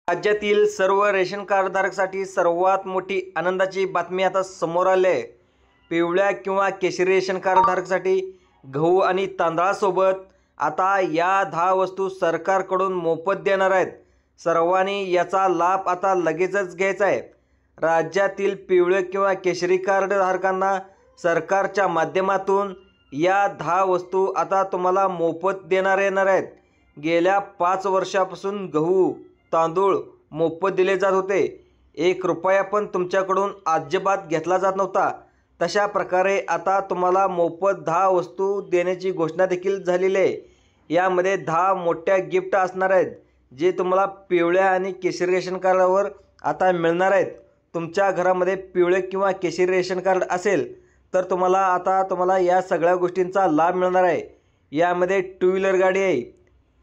राज्यातील सर्व रेशन कार्डधारकांसाठी सर्वात मोठी आनंदाची बातमी आता समोर आली आहे। पिवळ्या किंवा केशरी रेशन कार्डधारकांसाठी गहू आणि तांदळासोबत आता या 10 वस्तू सरकारकडून मोफत देणार आहेत। सर्वांनी याचा लाभ आता लगेचच घ्यायचा आहे। राज्यातील पिवळे किंवा केशरी कार्डधारकांना सरकारच्या माध्यमातून या 10 वस्तू आता तुम्हाला मोफत देणार येणार आहेत। गेल्या 5 वर्षापासून गहू तांदूळ मोफत दिले जात होते। 1 रुपया पण तुमच्याकडून अजिबात घेतला जात नव्हता। तशा प्रकारे आता तुम्हाला मोफत 10 वस्तू देण्याची घोषणा देखील झालेली आहे। यामध्ये 10 मोठ्या गिफ्ट असणार आहेत जे तुम्हाला पिवळ्या आणि केशरी रेशन कार्डावर आता मिळणार आहेत। तुमच्या घरामध्ये पिवळे किंवा केशरी रेशन कार्ड असेल तर तुम्हाला या सगळ्या गोष्टींचा लाभ मिळणार आहे। यामध्ये 2 व्हीलर गाडी आहे,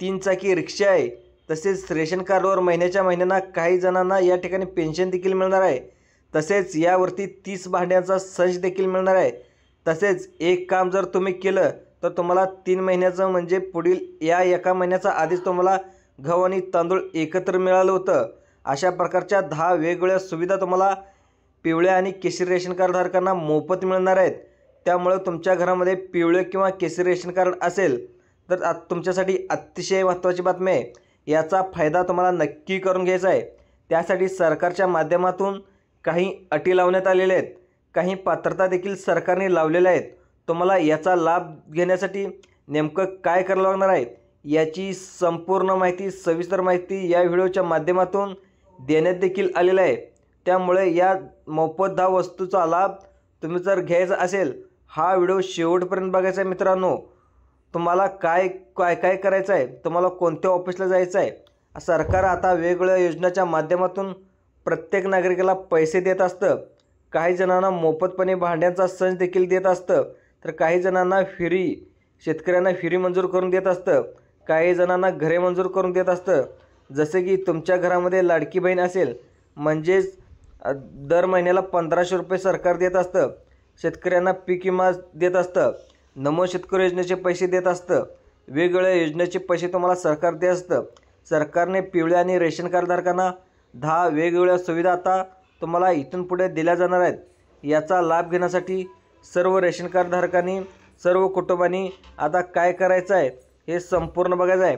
3 चाकी रिक्षा आहे, तसेच रेशन कार्डवर महिन्याच्या महिन्यांना काही जणांना या ठिकाणी पेन्शन देखील मिळणार आहे। तसेच यावरती 30 भांड्यांचा संच देखील मिळणार आहे। तसेच एक काम जर तुम्ही केलं तर तुम्हाला 3 महिन्याचं म्हणजे पुढील या एका महिन्याचा आधीच तुम्हाला गहू आणि तांदूळ एकत्र मिळालं होतं। अशा प्रकारच्या 10 वेगवेगळ्या सुविधा तुम्हाला पिवळ्या आणि केशरी रेशन कार्डधारकांना मोफत मिळणार आहेत। त्यामुळे तुमच्या घरामध्ये पिवळे किंवा केशरी रेशन कार्ड असेल तर तुमच्यासाठी अतिशय महत्त्वाची बातमी आहे। याचा फायदा तुम्हाला नक्की करून घ्यायचा आहे। त्यासाठी सरकारच्या माध्यमातून काही अटी लावण्यात आलेल्या आहेत, काही पात्रता देखील सरकारने लावलेल्या आहेत। तुम्हाला याचा लाभ घेण्यासाठी नेमकं काय करावं लागणार आहे याची संपूर्ण माहिती, सविस्तर माहिती या व्हिडिओच्या माध्यमातून देण्यात देखील आलेलं आहे। त्यामुळे या मोफत 10 वस्तूचा लाभ तुम्ही जर घ्यायचा असेल हा व्हिडिओ शेवटपर्यंत बघायचा आहे। मित्रांनो, तुम्हाला काय करायचं आहे, तुम्हाला कोणत्या ऑफिसला जायचं आहे। सरकार आता वेगवेगळ्या योजनांच्या माध्यमातून प्रत्येक नागरिकाला पैसे देत असतं। काही जणांना मोफतपणे भांड्यांचा संच देखील देत असतं, तर काही जणांना शेतकऱ्यांना फ्री मंजूर करून देत असतं, काही जणांना घरे मंजूर करून देत असतं। जसे की तुमच्या घरामध्ये लाडकी बहीण असेल म्हणजेच दर महिन्याला 1500 रुपये सरकार देत असतं। शेतकऱ्यांना पीक विमा देत असतं, नमो शेतकरी योजनेचे पैसे देत असतं, वेगवेगळ्या योजनेचे पैसे तुम्हाला सरकार देत असतं। सरकारने पिवळ्या आणि रेशन कार्डधारकांना 10 वेगवेगळ्या सुविधा आता तुम्हाला इथून पुढे दिल्या जाणार आहेत। याचा लाभ घेण्यासाठी सर्व रेशन कार्डधारकांनी, सर्व कुटुंबांनी आता काय करायचं आहे हे संपूर्ण बघायचं आहे।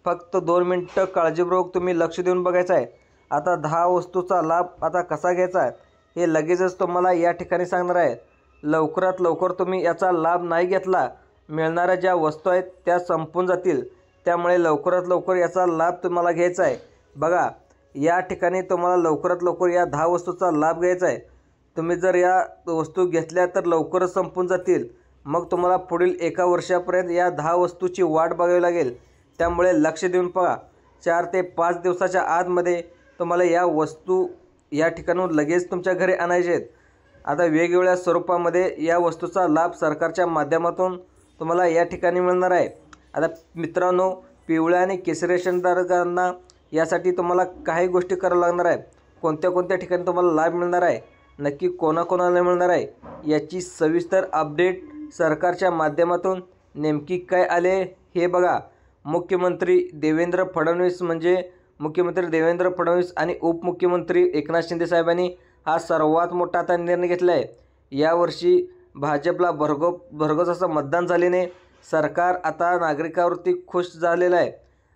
फक्त 2 मिनिटं काळजीपूर्वक तुम्ही लक्ष देऊन बघायचं आहे। आता 10 वस्तूचा लाभ आता कसा घ्यायचा आहे हे लगेचच तुम्हाला या ठिकाणी सांगणार आहे। लवकरात लवकर तुम्ही याचा लाभ नाही घेतला, मिळणाऱ्या ज्या वस्तू आहेत त्या संपून जातील। त्यामुळे लवकरात लवकर याचा लाभ तुम्हाला घ्यायचा आहे। बघा, या ठिकाणी तुम्हाला लवकरात लवकर या 10 वस्तूचा लाभ घ्यायचा आहे। तुम्ही जर या वस्तू घेतल्या तर लवकरच संपून जातील। मग तुम्हाला पुढील 1 वर्षापर्यंत या 10 वस्तूची वाट बघावी लागेल। त्यामुळे लक्ष देऊन पहा, 4 ते 5 दिवसाच्या आतमध्ये तुम्हाला या वस्तू या ठिकाणून लगेच तुमच्या घरी आणायचे आहेत। आता वेगवेगळ्या स्वरूपामध्ये या वस्तूचा लाभ सरकारच्या माध्यमातून तुम्हाला या ठिकाणी मिळणार आहे। आता मित्रांनो, पिवळ्या आणि केशरी रेशनधारकांना यासाठी तुम्हाला काही गोष्टी कराव्या लागणार आहे। कोणत्या ठिकाणी तुम्हाला लाभ मिळणार आहे, नक्की कोणाकोणाला मिळणार आहे याची सविस्तर अपडेट सरकारच्या माध्यमातून नेमकी काय आले हे बघा। मुख्यमंत्री देवेंद्र फडणवीस आणि उपमुख्यमंत्री एकनाथ शिंदे साहेबांनी हा सर्वात मोठा आता निर्णय घेतला आहे। यावर्षी भाजपला भरघोस असं मतदान झाल्याने सरकार आता नागरिकांवरती खुश झालेलं आहे।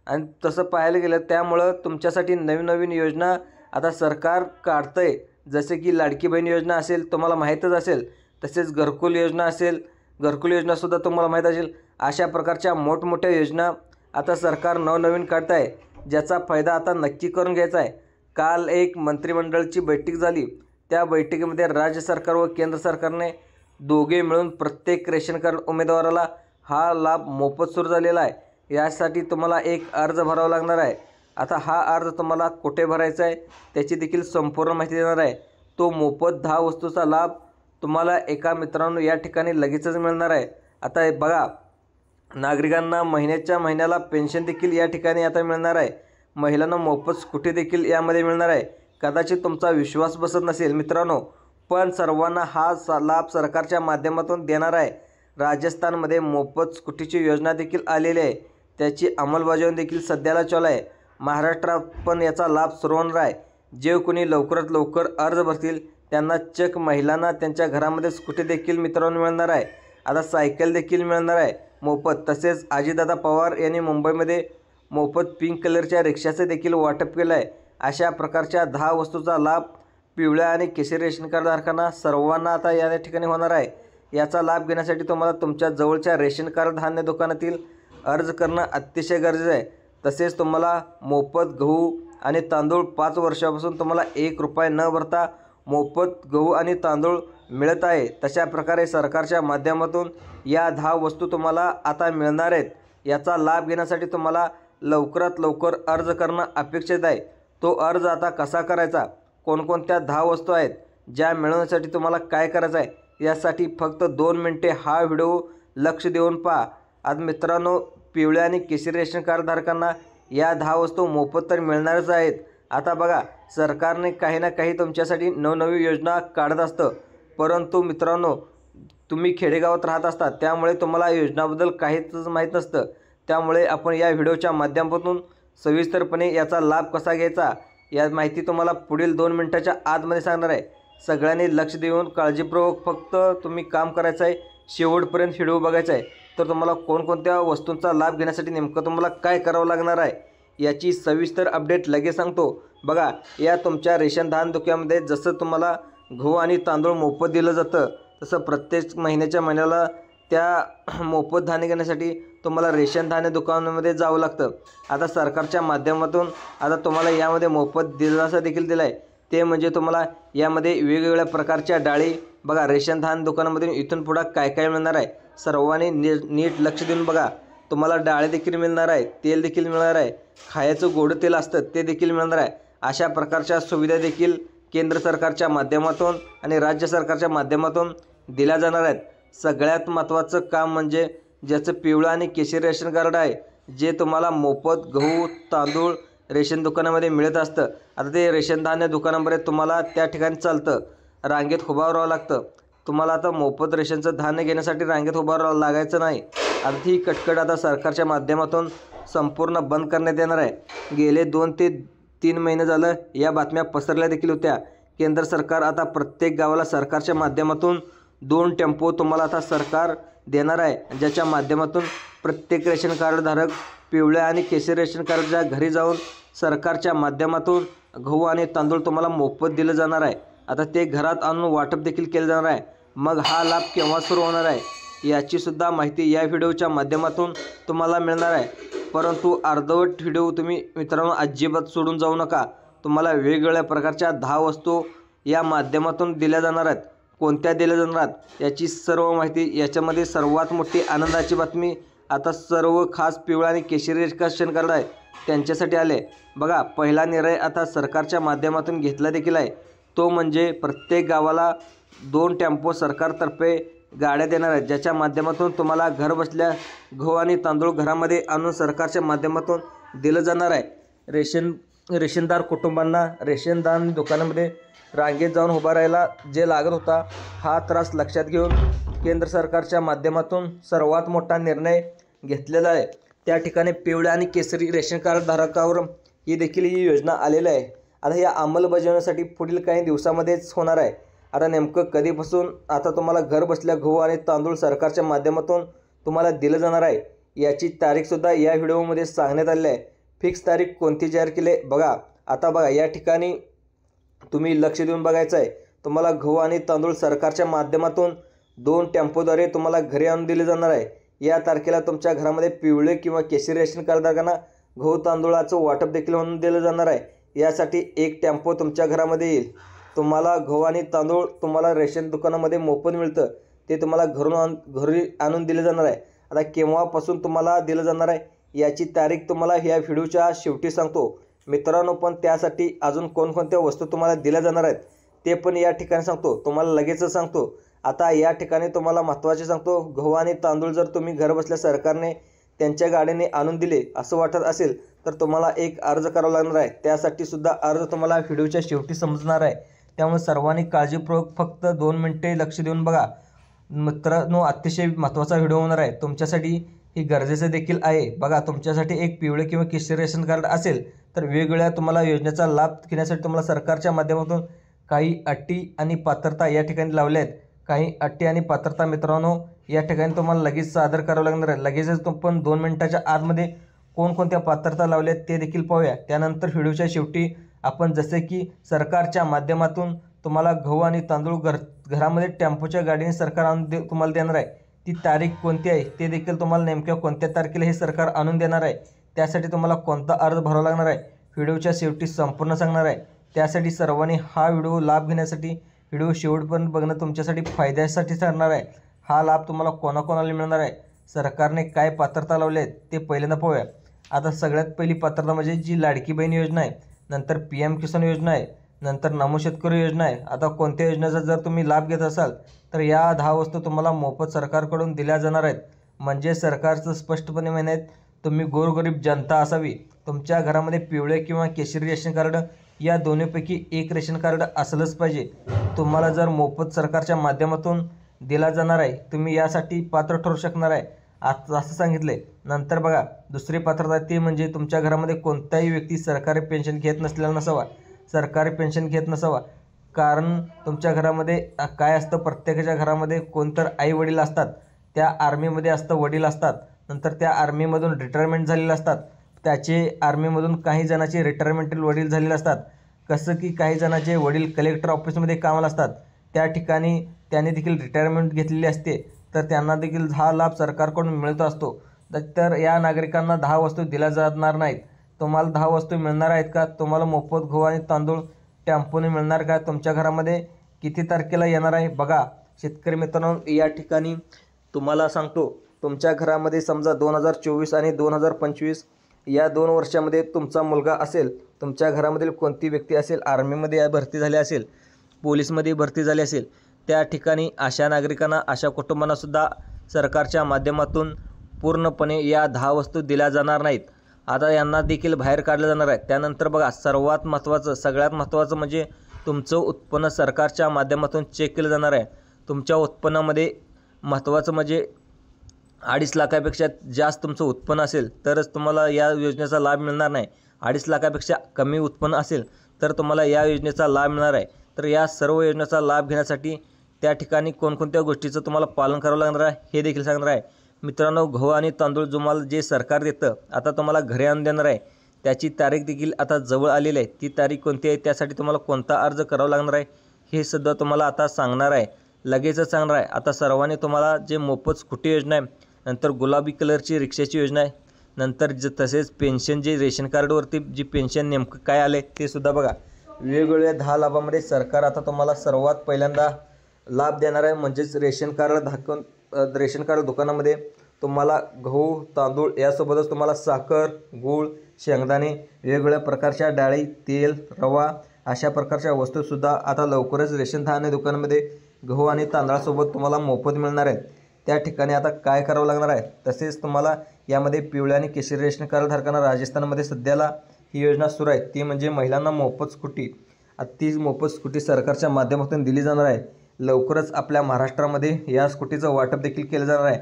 आणि तसं पाहायला गेलं त्यामुळं तुमच्यासाठी नवीन योजना आता सरकार काढतंय। जसे की लाडकी बहीण योजना असेल, तुम्हाला माहीतच असेल, तसेच घरकुल योजना असेल, घरकुल योजनासुद्धा तुम्हाला माहीत असेल। अशा प्रकारच्या मोठमोठ्या योजना आता सरकार नवनवीन काढत आहे, ज्याचा फायदा आता नक्की करून घ्यायचा आहे। काल एक मंत्रिमंडळाची बैठक झाली, त्या बैठकीमध्ये राज्य सरकार व केंद्र सरकारने दोघे मिळून प्रत्येक रेशन कार्ड उमेदवाराला हा लाभ मोफत सुरू झालेला आहे। यासाठी तुम्हाला एक अर्ज भरावा लागणार आहे। आता हा अर्ज तुम्हाला कुठे भरायचा आहे त्याची देखील संपूर्ण माहिती देणार आहे। तो मोफत 10 वस्तूचा लाभ तुम्हाला एका मित्रांनो या ठिकाणी लगेचच मिळणार आहे। आता बघा, नागरिकांना महिन्याच्या महिन्याला पेन्शन देखील या ठिकाणी आता मिळणार आहे। महिलांना मोफत स्कूटी देखील यामध्ये मिळणार आहे। कदाचित तुमचा विश्वास बसत नसेल मित्रांनो, पण सर्वांना हा लाभ सरकारच्या माध्यमातून देणार आहे। राजस्थानमध्ये मोफत स्कूटीची योजना देखील आलेली आहे, त्याची अंमलबजावणी देखील सध्याला चालू आहे। महाराष्ट्रात पण याचा लाभ सुरू होणार आहे. जे कोणी लवकरात लवकर अर्ज भरतील त्यांना चक महिलांना त्यांच्या घरामध्ये स्कूटी देखील मित्रांनो मिळणार आहे. आता सायकल देखील मिळणार आहे मोफत. तसेच अजितदादा पवार यांनी मुंबईमध्ये मोफत पिंक कलरच्या रिक्षाचे देखील वाटप केलं आहे. अशा प्रकारच्या 10 वस्तूचा लाभ पिवळ्या आणि केशरी रेशन कार्ड धारकांना सर्वांना आता या ठिकाणी होणार आहे. याचा लाभ घेण्यासाठी तुम्हाला तुमच्या जवळच्या रेशन कार्ड धान्य दुकानातील अर्ज करणं अतिशय गरजेचं आहे. तसेच तुम्हाला मोफत गहू आणि तांदूळ 5 वर्षापासून तुम्हाला 1 रुपया न भरता मोफत गहू आणि तांदूळ मिळत आहे. तशा प्रकारे सरकारच्या माध्यमातून या 10 वस्तू तुम्हाला आता मिळणार आहेत. याचा लाभ घेण्यासाठी तुम्हाला लवकरात लवकर अर्ज करणं अपेक्षित आहे. तो अर्ज आता कसा करायचा, कोणकोणत्या 10 वस्तू आहेत ज्या मिळवण्यासाठी तुम्हाला काय करायचं आहे, यासाठी फक्त 2 मिनिटे हा व्हिडिओ लक्ष देऊन पहा. आज मित्रांनो, पिवळ्या आणि केशरी रेशन कार्ड धारकांना या 10 वस्तू मोफत तर मिळणारच आहेत. आता बघा, सरकारने काही ना काही तुमच्यासाठी नवनवी योजना काढत असतं. परंतु मित्रांनो, तुम्ही खेडेगावात राहत असता त्यामुळे तुम्हाला योजनाबद्दल काहीच माहीत नसतं. त्यामुळे आपण या व्हिडिओच्या माध्यमातून सविस्तरपणे याचा लाभ कसा घ्यायचा या माहिती तुम्हाला पुढील 2 मिनिटाच्या आतमध्ये सांगणार आहे. सगळ्यांनी लक्ष देऊन काळजीपूर्वक फक्त तुम्ही काम करायचं आहे. शेवटपर्यंत व्हिडिओ बघायचा आहे. तर तुम्हाला कोणकोणत्या वस्तूंचा लाभ घेण्यासाठी नेमकं तुम्हाला काय करावं लागणार आहे याची सविस्तर अपडेट लगेच सांगतो. बघा, या तुमच्या रेशन धान्य दुकानामध्ये जसं तुम्हाला गहू आणि तांदूळ मोफत दिलं जातं तसं प्रत्येक महिन्याला त्या मोफत धान्य घेण्यासाठी तुम्हाला रेशन धान्य दुकानामध्ये जावं लागतं. आता सरकारच्या माध्यमातून आता तुम्हाला यामध्ये मोफत दिलासा देखील दिला आहे. ते म्हणजे तुम्हाला यामध्ये वेगवेगळ्या प्रकारच्या डाळी, बघा रेशन धान्य दुकानामधून इथून पुढं काय काय मिळणार आहे सर्वांनी नीट लक्ष देऊन बघा. तुम्हाला डाळी देखील मिळणार आहे, तेल देखील मिळणार आहे, खायचं गोडं तेल असतं ते देखील मिळणार आहे. अशा प्रकारच्या सुविधा देखील केंद्र सरकारच्या माध्यमातून आणि राज्य सरकारच्या माध्यमातून दिल्या जाणार आहेत. सगळ्यात महत्त्वाचं काम म्हणजे ज्याचं पिवळं आणि केशरी रेशन कार्ड आहे, जे तुम्हाला मोफत गहू तांदूळ रेशन दुकानामध्ये मिळत असतं. आता ते रेशन धान्य दुकानामध्ये तुम्हाला त्या ठिकाणी चालतं, रांगेत उभं राहावं लागतं. तुम्हाला आता मोफत रेशनचं धान्य घेण्यासाठी रांगेत उभं राहावं लागायचं नाही. आता ही कटकट आता सरकारच्या माध्यमातून संपूर्ण बंद करण्यात येणार आहे. गेले 2 ते 3 महिने झालं या बातम्या पसरल्या देखील होत्या. केंद्र सरकार आता प्रत्येक गावाला सरकारच्या माध्यमातून 2 टेम्पो तुम्हाला आता सरकार देणार आहे, ज्याच्या माध्यमातून प्रत्येक रेशन कार्डधारक पिवळ्या आणि केशरी रेशन कार्डच्या घरी जाऊन सरकारच्या माध्यमातून गहू आणि तांदूळ तुम्हाला मोफत दिलं जाणार आहे. आता ते घरात आणून वाटप देखील केलं जाणार आहे. मग हा लाभ केव्हा सुरू होणार आहे याची सुद्धा माहिती या व्हिडिओच्या माध्यमातून तुम्हाला मिळणार आहे. परंतु अर्धवट व्हिडिओ तुम्ही मित्रांनो अजिबात सोडून जाऊ नका. तुम्हाला वेगवेगळ्या प्रकारच्या 10 वस्तू या माध्यमातून दिल्या जाणार आहेत. कोणत्या दिल्या जाणार आहेत याची सर्व माहिती. याच्यामध्ये सर्वात मोठी आनंदाची बातमी आता सर्व खास पिवळा आणि केशरी रेशन कार्ड आहे त्यांच्यासाठी आले. बघा, पहिला निर्णय आता सरकारच्या माध्यमातून घेतला देखील आहे. तो म्हणजे प्रत्येक गावाला 2 टेम्पो सरकारतर्फे गाड्या देणार आहेत, ज्याच्या माध्यमातून तुम्हाला घर बसल्या गहू आणि तांदूळ घरामध्ये आणून सरकारच्या माध्यमातून दिलं जाणार आहे. रेशनदार कुटुंबांना रेशन धान्य दुकानामध्ये रांगेत जाऊन उभा राहायला जे लागत होता, हा त्रास लक्षात घेऊन केंद्र सरकारच्या माध्यमातून सर्वात मोठा निर्णय घेतलेला आहे. त्या ठिकाणी पिवळ्या आणि केशरी रेशन कार्ड धारकावर ही देखील ही योजना आलेली आहे. आता या अंमलबजावणीसाठी पुढील काही दिवसामध्येच होणार आहे. आता नेमकं कधीपासून आता तुम्हाला घर बसल्या गहू आणि तांदूळ सरकारच्या माध्यमातून तुम्हाला दिलं जाणार आहे याची तारीखसुद्धा या व्हिडिओमध्ये सांगण्यात आलेली आहे. फिक्स तारीख कोणती जाहीर केली बघा. आता बघा, या ठिकाणी तुम्ही लक्ष देऊन बघायचं आहे. तुम्हाला गहू आणि तांदूळ सरकारच्या माध्यमातून 2 टेम्पोद्वारे तुम्हाला घरी आणून दिले जाणार आहे. या तारखेला तुमच्या घरामध्ये पिवळे किंवा केशरी रेशन कार्डधारकांना गहू तांदूळाचं वाटप देखील म्हणून दिलं जाणार आहे. यासाठी 1 टेम्पो तुमच्या घरामध्ये येईल. तुम्हाला गहू आणि तांदूळ तुम्हाला रेशन दुकानामध्ये मोफत मिळतं, ते तुम्हाला घरी आणून दिले जाणार आहे. आता केव्हापासून तुम्हाला दिलं जाणार आहे याची तारीख तुम्हाला ह्या व्हिडिओच्या शेवटी सांगतो मित्रांनो. पण त्यासाठी अजून कोणकोणत्या वस्तू तुम्हाला दिल्या जाणार आहेत ते पण या ठिकाणी सांगतो, तुम्हाला लगेचच सांगतो. आता या ठिकाणी तुम्हाला महत्त्वाचे सांगतो, गहू आणि तांदूळ जर तुम्ही घर बसल्या सरकारने त्यांच्या गाडीने आणून दिले असं वाटत असेल तर तुम्हाला एक अर्ज करावा लागणार आहे. त्यासाठी सुद्धा अर्ज तुम्हाला व्हिडिओच्या शेवटी समजणार आहे. त्यामुळे सर्वांनी काळजीपूर्वक फक्त 2 मिनिटे लक्ष देऊन बघा मित्रांनो. अतिशय महत्त्वाचा व्हिडिओ होणार आहे तुमच्यासाठी. ही गरजेचं देखील आहे. बघा, तुमच्यासाठी एक पिवळे किंवा केशरी रेशन कार्ड असेल तर वेगवेगळ्या तुम्हाला योजनेचा लाभ घेण्यासाठी तुम्हाला सरकारच्या माध्यमातून काही अटी आणि पात्रता या ठिकाणी लावल्या आहेत. काही अटी आणि पात्रता मित्रांनो या ठिकाणी तुम्हाला लगेच सादर करावं लागणार आहे. लगेचच पण 2 मिनिटाच्या आतमध्ये कोणकोणत्या पात्रता लावल्या आहेत ते देखील पाहूया. त्यानंतर व्हिडिओच्या शेवटी आपण जसे की सरकारच्या माध्यमातून तुम्हाला गहू आणि तांदूळ घरामध्ये टेम्पोच्या गाडीने सरकार आणून तुम्हाला देणार आहे. ती तारीख कोणती आहे ते देखील तुम्हाला नेमक्या कोणत्या तारखेला हे सरकार आणून देणार आहे, त्यासाठी तुम्हाला कोणता अर्ज भरावा लागणार आहे व्हिडिओच्या शेवटी संपूर्ण सांगणार आहे. त्यासाठी सर्वांनी हा व्हिडिओ लाभ घेण्यासाठी व्हिडिओ शेवटपर्यंत बघणं तुमच्यासाठी फायद्यासाठी ठरणार आहे. हा लाभ तुम्हाला कोणाकोणाला मिळणार आहे, सरकारने काय पात्रता लावल्या आहेत ते पहिल्यांदा पाहूया. आता सगळ्यात पहिली पात्रता म्हणजे जी लाडकी बहीण योजना आहे, नंतर PM किसान योजना आहे, नंतर नमो शेतकरी योजना आहे. आता कोणत्या योजनेचा जर तुम्ही लाभ घेत असाल तर या 10 वस्तू तुम्हाला मोफत सरकारकडून दिल्या जाणार आहेत. म्हणजे सरकारचं स्पष्टपणे म्हणत तुम्ही गोरगरीब जनता असावी. तुमच्या घरामध्ये पिवळे किंवा केशरी रेशन कार्ड या दोन्हीपैकी एक रेशन कार्ड असलंच पाहिजे. तुम्हाला जर मोफत सरकारच्या माध्यमातून दिला जाणार आहे, तुम्ही यासाठी पात्र ठरू शकणार आहे असं सांगितलंय. नंतर बघा, दुसरी पात्रता ती म्हणजे तुमच्या घरामध्ये कोणताही व्यक्ती सरकारी पेन्शन घेत नसलेला नसावा. सरकारी पेन्शन घेत नसावा कारण तुमच्या घरामध्ये काय असतं, प्रत्येकाच्या घरामध्ये कोणतर आई वडील असतात. त्या आर्मीमध्ये असतं, वडील असतात. नंतर त्या आर्मीमधून रिटायरमेंट झालेले असतात. त्याचे आर्मीमधून काही जणांचे रिटायरमेंटल वडील झालेले असतात. कसं की काही जणांचे वडील कलेक्टर ऑफिसमध्ये कामाला असतात, त्या ठिकाणी त्यांनी देखील रिटायरमेंट घेतलेली असते, तर त्यांना देखील हा लाभ सरकारकडून मिळत असतो. तर या नागरिकांना 10 वस्तू दिल्या जाणार नाहीत. तुम्हाला 10 वस्तू मिळणार आहेत का? तुम्हाला मोफत गहू आणि तांदूळ टेम्पोने मिळणार का? तुमच्या घरामध्ये किती तारखेला येणार आहे? बघा शेतकरी मित्रांनो, या ठिकाणी तुम्हाला सांगतो, तुमच्या घरामध्ये समजा 2024 आणि 2025 या 2 वर्षामध्ये तुमचा मुलगा असेल, तुमच्या घरामधील कोणती व्यक्ती असेल, आर्मीमध्ये भरती झाली असेल, पोलीसमध्ये भरती झाली असेल, त्या ठिकाणी अशा नागरिकांना, अशा कुटुंबांनासुद्धा सरकारच्या माध्यमातून पूर्णपणे या 10 वस्तू दिल्या जाणार नाहीत. आता यांना देखील बाहेर काढलं जाणार आहे. त्यानंतर बघा, सर्वात महत्त्वाचं, सगळ्यात महत्त्वाचं म्हणजे तुमचं उत्पन्न सरकारच्या माध्यमातून चेक केलं जाणार आहे. तुमच्या उत्पन्नामध्ये महत्त्वाचं म्हणजे 2.5 लाखापेक्षा जास्त तुमचं उत्पन्न असेल तरच तुम्हाला या योजनेचा लाभ मिळणार नाही. 2.5 लाखापेक्षा कमी उत्पन्न असेल तर तुम्हाला या योजनेचा लाभ मिळणार आहे. तर या सर्व योजनेचा लाभ घेण्यासाठी त्या ठिकाणी कोणकोणत्या गोष्टीचं तुम्हाला पालन करावं लागणार आहे हे देखील सांगणार आहे. मित्रांनो, गहू आणि तांदूळ तुम्हाला जे सरकार देतं आता तुम्हाला घरी आणून देणार आहे, त्याची तारीख देखील आता जवळ आलेली आहे. ती तारीख कोणती आहे, त्यासाठी तुम्हाला कोणता अर्ज करावा लागणार आहे हे सुद्धा तुम्हाला आता सांगणार आहे, लगेचच सांगणार आहे. आता सर्वांनी तुम्हाला जे मोफत स्कूटी योजना आहे, नंतर गुलाबी कलरची रिक्षाची योजना आहे, नंतर तसेच पेन्शन, जे रेशन कार्डवरती जी पेन्शन नेमकं काय आले ते सुद्धा बघा. वेगवेगळ्या 10 लाभामध्ये सरकार आता तुम्हाला सर्वात पहिल्यांदा लाभ देणार आहे. म्हणजेच रेशन कार्ड दुकानामध्ये तुम्हाला गहू, तांदूळ यासोबतच तुम्हाला साखर, गूळ, शेंगदाणे, वेगवेगळ्या प्रकारच्या डाळी, तेल, रवा अशा प्रकारच्या वस्तूसुद्धा आता लवकरच रेशन धान्य दुकानामध्ये गहू आणि तांदळासोबत तुम्हाला मोफत मिळणार आहेत. त्या ठिकाणी आता काय करावं लागणार आहे, तसेच तुम्हाला यामध्ये पिवळ्या आणि केशरी रेशन कार्ड धारकांना राजस्थानमध्ये सध्याला ही योजना सुरू आहे, ती म्हणजे महिलांना मोफत स्कूटी. ती मोफत स्कूटी सरकारच्या माध्यमातून दिली जाणार आहे. लवकरच आपल्या महाराष्ट्रामध्ये या स्कूटीचं वाटप देखील केलं जाणार आहे.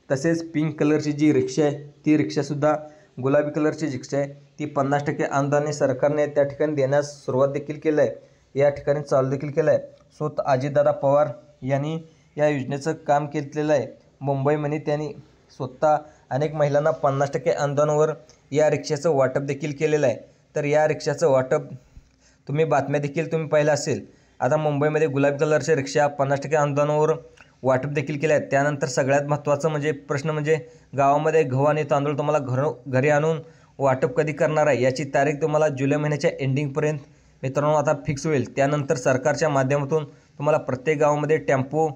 तसेच पिंक कलरची जी रिक्षा आहे, ती रिक्षासुद्धा, गुलाबी कलरची रिक्षा आहे, ती 50% अनुदाने सरकारने त्या ठिकाणी देण्यास सुरुवात देखील केलं आहे, या ठिकाणी चालू देखील केलं आहे. स्वतः अजितदादा पवार यांनी या योजनेचं काम केलेलं आहे. मुंबईमध्ये त्यांनी स्वतः अनेक महिलांना 50% अनुदानावर या रिक्षाचं वाटप देखील केलेलं आहे. तर या रिक्षाचं वाटप तुम्ही बातम्या देखील तुम्ही पाहिलं असेल. आता मुंबईमध्ये गुलाबी कलरच्या रिक्षा 50% अनुदानावर वाटप देखील केले आहेत. त्यानंतर सगळ्यात महत्त्वाचं म्हणजे प्रश्न म्हणजे गावामध्ये गहू आणि तांदूळ तुम्हाला घरी आणून वाटप कधी करणार आहे, याची तारीख तुम्हाला जुलै महिन्याच्या एंडिंगपर्यंत मित्रांनो आता फिक्स होईल. त्यानंतर सरकारच्या माध्यमातून तुम्हाला प्रत्येक गावामध्ये टेम्पो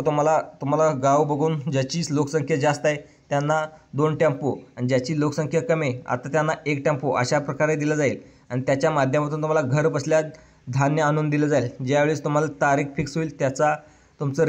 तुम्हाला गाव बघून ज्याची लोकसंख्या जास्त आहे त्यांना 2 टेम्पो आणि ज्याची लोकसंख्या कमी आहे आता त्यांना 1 टेम्पो अशा प्रकारे दिलं जाईल. आणि त्याच्या माध्यमातून तुम्हाला घर बसल्या धान्य आणून दिलं जाईल. ज्यावेळेस तुम्हाला तारीख फिक्स होईल त्याचा तुमचं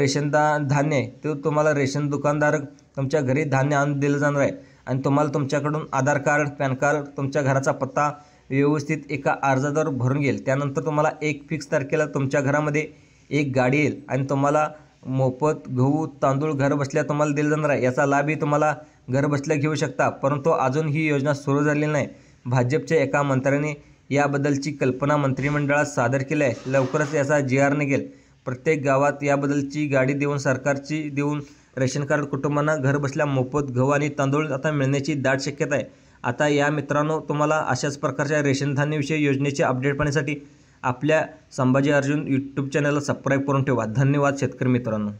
धान्य आहे ते तुम्हाला रेशन दुकानदार तुमच्या घरी धान्य आणून दिलं जाणार आहे. आणि तुम्हाला तुमच्याकडून आधार कार्ड, पॅन कार्ड, तुमच्या घराचा पत्ता व्यवस्थित एका अर्जाद्वारे भरून घेईल. त्यानंतर तुम्हाला एक फिक्स तारखेला तुमच्या घरामध्ये एक गाडी येईल आणि तुम्हाला मोफत गहू तांदूळ घर बसल्या तुम्हाला दिलं जाणार आहे. याचा लाभही तुम्हाला घर बसल्या घेऊ शकता. परंतु अजून ही योजना सुरू झालेली नाही. भाजपच्या एका मंत्र्याने याबद्दलची कल्पना मंत्रिमंडळात सादर केली आहे. लवकरच याचा GR निघेल. प्रत्येक गावात याबद्दलची गाडी देऊन सरकारची देऊन रेशन कार्ड कुटुंबांना घर बसल्या मोफत गहू आणि तांदूळ आता मिळण्याची दाट शक्यता आहे. आता या मित्रांनो, तुम्हाला अशाच प्रकारच्या रेशन धान्यविषयी योजनेचे अपडेट पाहण्यासाठी आपल्या संभाजी अर्जुन यूट्यूब चॅनलला सबस्क्राईब करून ठेवा. धन्यवाद शेतकरी मित्रांनो.